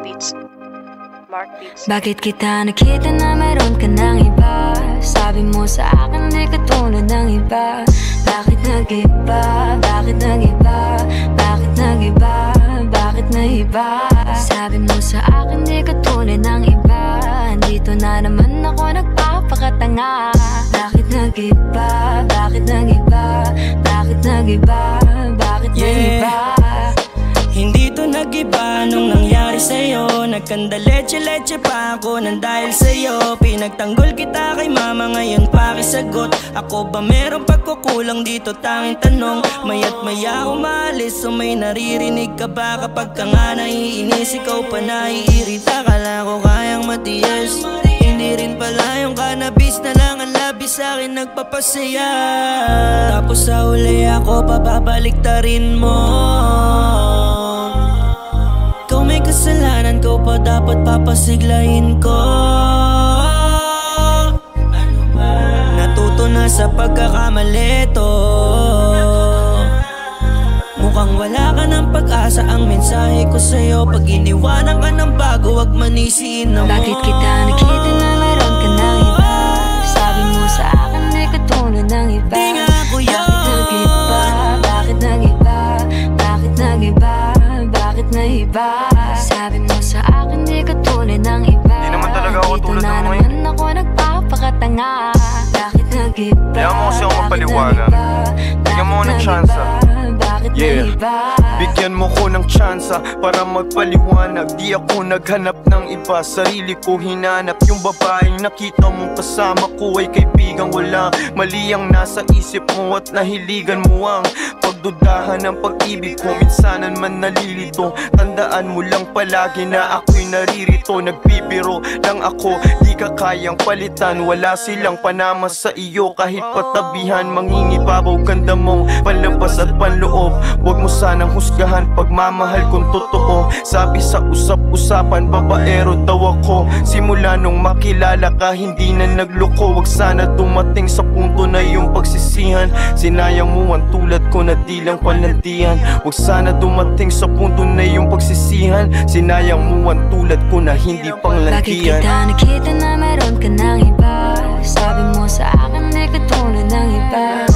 Beats. Mark Beats. Bakit kita nakita na meron ka ng iba? Sabi mo sa akin di katulad ng iba. Bakit nag-iba? Bakit nag-iba? Bakit nag-iba? Bakit nag-iba? Sabi mo sa akin di katulad ng iba. Dito na naman ako nagpapakatanga. Bakit nag-iba? Bakit nag-iba? Bakit nag-iba? Bakit nag-iba? Hindi to nag-iba nung nangyari sa'yo. Nagkanda-leche-leche pa ako nang dahil sa'yo. Pinagtanggol kita kay mama, ngayon pakisagot. Ako ba meron pagkukulang dito? Tanging tanong. Maya't maya umalis, so may naririnig ka ba? Kapag ka nga naiinis, ikaw pa naiirita. Kala ko kayang matiyas, hindi rin pala yung cannabis na lang ang labis sa'kin nagpapasaya. Tapos sa huli ako pababaliktarin mo. Ikaw may kasalanan, ko pa dapat papasiglahin ko. Natuto na sa pagkakamali to. Mukhang wala ka ng pag-asa, ang mensahe ko sa'yo. Pag iniwanan ka ng bago, wag manisiin na mo. Bakit kita nakita na meron ka ng iba? Sabi mo sa akin di katulad ng iba. Di nga ako yun. Bakit nag-iba? Bakit nag-iba? Bakit nag-iba? Bakit nag-iba? Sabi mo sa akin di katulad ng iba. Di naman talaga ako tulad ng mga Dito na naman ako nagpapakatanga. Bakit nag-iba? Kaya mo kasi ako mapaliwanag. Bigyan mo ako ng tsansa. Yeah, bigyan mo ko ng tsansa para magpaliwanag. Di ako naghanap ng iba, sarili ko hinanap. Yung babaeng nakita mong kasama ko ay kaibigan. Wala mali ang nasa isip mo at nahiligan mo ang pagdudahan ng pag-ibig ko. Minsanan man nalilito, tandaan mo lang palagi na ako'y naririto. Nagbibiro lang ako, di ka kayang palitan. Wala silang panama sa iyo kahit patabihan. Mangingibabaw ganda mong panlabas at panloob. Huwag mo sanang husgahan pagmamahal kung totoo. Sabi sa usap-usapan, babaero daw ako. Simula nung makilala ka, hindi na nagloko. Huwag sana dumating sa punto na yung pagsisihan. Sinayang mo ang tulad ko na di lang palandian. Huwag sana dumating sa punto na yung pagsisihan. Sinayang mo ang tulad ko na hindi panglandian. Bakit kita nakita na meron ka ng iba? Sabi mo sa akin di katulad ng iba.